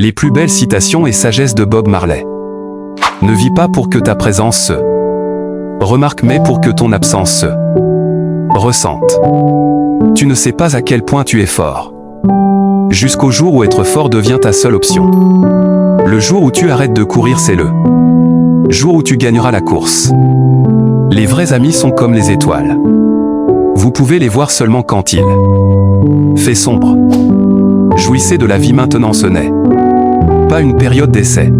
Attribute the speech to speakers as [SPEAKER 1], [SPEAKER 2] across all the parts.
[SPEAKER 1] Les plus belles citations et sagesse de Bob Marley. Ne vis pas pour que ta présence se remarque, mais pour que ton absence se ressente. Tu ne sais pas à quel point tu es fort. Jusqu'au jour où être fort devient ta seule option. Le jour où tu arrêtes de courir, c'est le jour où tu gagneras la course. Les vrais amis sont comme les étoiles. Vous pouvez les voir seulement quand il fait sombre. Jouissez de la vie maintenant, ce n'est pas une période d'essai.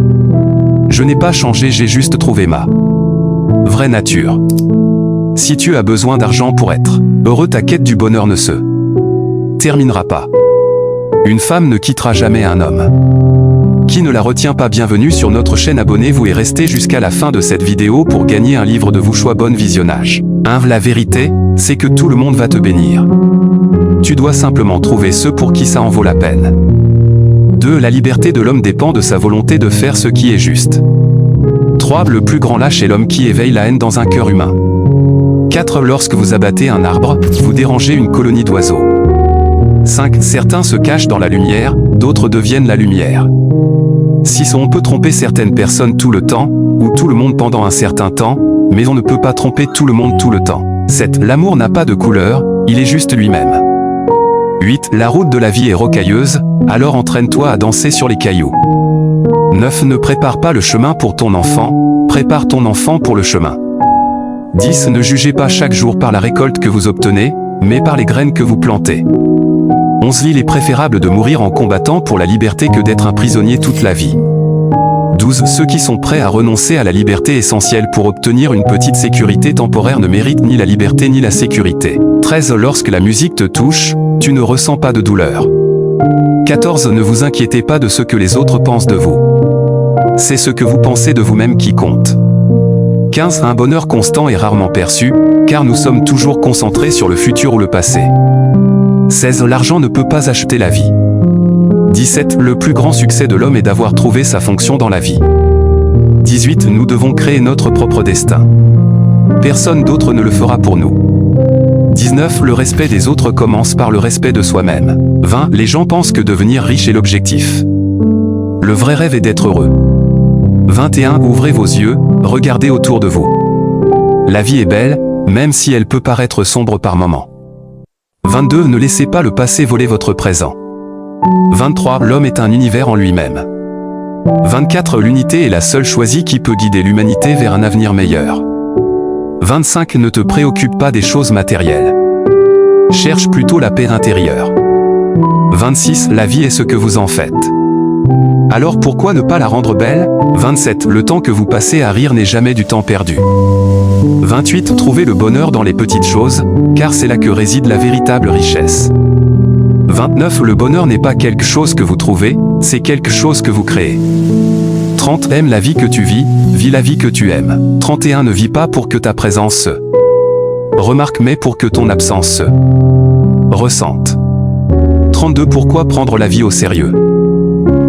[SPEAKER 1] Je n'ai pas changé, j'ai juste trouvé ma vraie nature. Si tu as besoin d'argent pour être heureux, ta quête du bonheur ne se terminera pas. Une femme ne quittera jamais un homme qui ne la retient pas. Bienvenue sur notre chaîne, abonnez-vous et restez jusqu'à la fin de cette vidéo pour gagner un livre de vos choix. Bon visionnage. 1. La vérité, c'est que tout le monde va te bénir. Tu dois simplement trouver ceux pour qui ça en vaut la peine. 2. La liberté de l'homme dépend de sa volonté de faire ce qui est juste. 3. Le plus grand lâche est l'homme qui éveille la haine dans un cœur humain. 4. Lorsque vous abattez un arbre, vous dérangez une colonie d'oiseaux. 5. Certains se cachent dans la lumière, d'autres deviennent la lumière. 6. On peut tromper certaines personnes tout le temps, ou tout le monde pendant un certain temps, mais on ne peut pas tromper tout le monde tout le temps. 7. L'amour n'a pas de couleur, il est juste lui-même. 8. La route de la vie est rocailleuse, alors entraîne-toi à danser sur les cailloux. 9. Ne prépare pas le chemin pour ton enfant, prépare ton enfant pour le chemin. 10. Ne jugez pas chaque jour par la récolte que vous obtenez, mais par les graines que vous plantez. 11. Il est préférable de mourir en combattant pour la liberté que d'être un prisonnier toute la vie. 12. Ceux qui sont prêts à renoncer à la liberté essentielle pour obtenir une petite sécurité temporaire ne méritent ni la liberté ni la sécurité. 13. Lorsque la musique te touche, tu ne ressens pas de douleur. 14. Ne vous inquiétez pas de ce que les autres pensent de vous. C'est ce que vous pensez de vous-même qui compte. 15. Un bonheur constant est rarement perçu, car nous sommes toujours concentrés sur le futur ou le passé. 16. L'argent ne peut pas acheter la vie. 17. Le plus grand succès de l'homme est d'avoir trouvé sa fonction dans la vie. 18. Nous devons créer notre propre destin. Personne d'autre ne le fera pour nous. 19. Le respect des autres commence par le respect de soi-même. 20. Les gens pensent que devenir riche est l'objectif. Le vrai rêve est d'être heureux. 21. Ouvrez vos yeux, regardez autour de vous. La vie est belle, même si elle peut paraître sombre par moments. 22. Ne laissez pas le passé voler votre présent. 23. L'homme est un univers en lui-même. 24. L'unité est la seule choisie qui peut guider l'humanité vers un avenir meilleur. 25. Ne te préoccupe pas des choses matérielles. Cherche plutôt la paix intérieure. 26. La vie est ce que vous en faites. Alors pourquoi ne pas la rendre belle? 27. Le temps que vous passez à rire n'est jamais du temps perdu. 28. Trouvez le bonheur dans les petites choses, car c'est là que réside la véritable richesse. 29. Le bonheur n'est pas quelque chose que vous trouvez, c'est quelque chose que vous créez. 30. Aime la vie que tu vis, vis la vie que tu aimes. 31. Ne vis pas pour que ta présence se remarque, mais pour que ton absence se ressente. 32. Pourquoi prendre la vie au sérieux?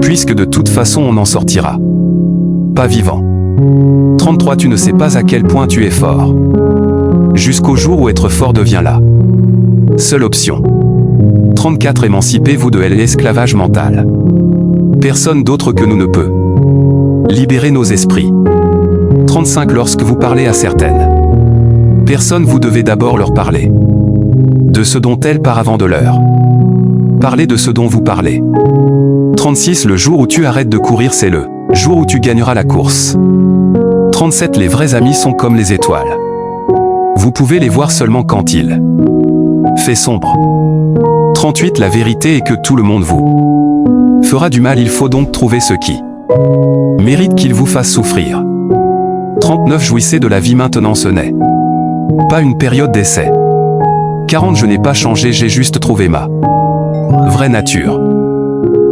[SPEAKER 1] Puisque de toute façon on en sortira pas vivant. 33. Tu ne sais pas à quel point tu es fort. Jusqu'au jour où être fort devient la seule option. 34. Émancipez-vous de l'esclavage mental. Personne d'autre que nous ne peut libérer nos esprits. 35. Lorsque vous parlez à certaines personnes, vous devez d'abord leur parler de ce dont elles parlent avant de leur parler de ce dont vous parlez. 36. Le jour où tu arrêtes de courir, c'est le jour où tu gagneras la course. 37. Les vrais amis sont comme les étoiles. Vous pouvez les voir seulement quand il fait sombre. 38. La vérité est que tout le monde vous fera du mal, il faut donc trouver ceux qui méritent qu'il vous fasse souffrir. 39. Jouissez de la vie maintenant, ce n'est pas une période d'essai. 40. Je n'ai pas changé, j'ai juste trouvé ma vraie nature.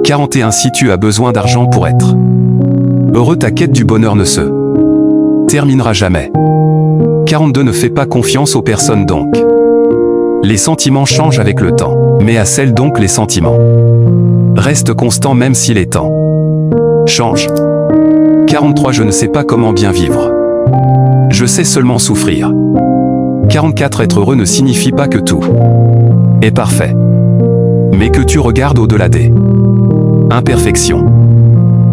[SPEAKER 1] 41. Si tu as besoin d'argent pour être heureux, ta quête du bonheur ne se terminera jamais. 42. Ne fais pas confiance aux personnes donc. Les sentiments changent avec le temps, mais à celles donc les sentiments restent constants même si les temps changent. 43. Je ne sais pas comment bien vivre. Je sais seulement souffrir. 44. Être heureux ne signifie pas que tout est parfait, mais que tu regardes au-delà des imperfections.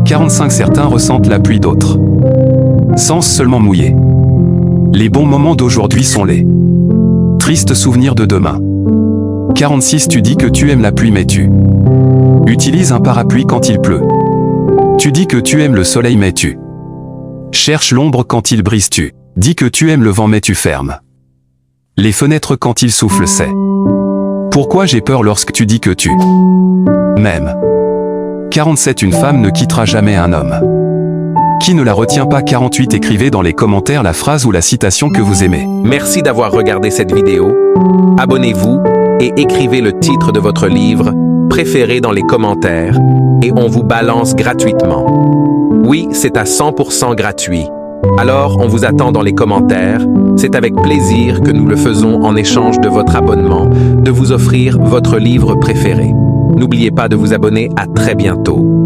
[SPEAKER 1] 45 certains ressentent la pluie d'autres. Sens seulement mouillé. Les bons moments d'aujourd'hui sont les tristes souvenirs de demain. 46 tu dis que tu aimes la pluie mais tu utilises un parapluie quand il pleut. Tu dis que tu aimes le soleil mais tu cherches l'ombre quand il brise. Tu dis que tu aimes le vent mais tu fermes les fenêtres quand il souffle. C'est pourquoi j'ai peur lorsque tu dis que tu m'aimes. 47 une femme ne quittera jamais un homme qui ne la retient pas. 48 écrivez dans les commentaires la phrase ou la citation que vous aimez.
[SPEAKER 2] Merci d'avoir regardé cette vidéo. Abonnez-vous et écrivez le titre de votre livre préféré dans les commentaires et on vous balance gratuitement. Oui, c'est à 100% gratuit. Alors, on vous attend dans les commentaires. C'est avec plaisir que nous le faisons en échange de votre abonnement, de vous offrir votre livre préféré. N'oubliez pas de vous abonner. À très bientôt.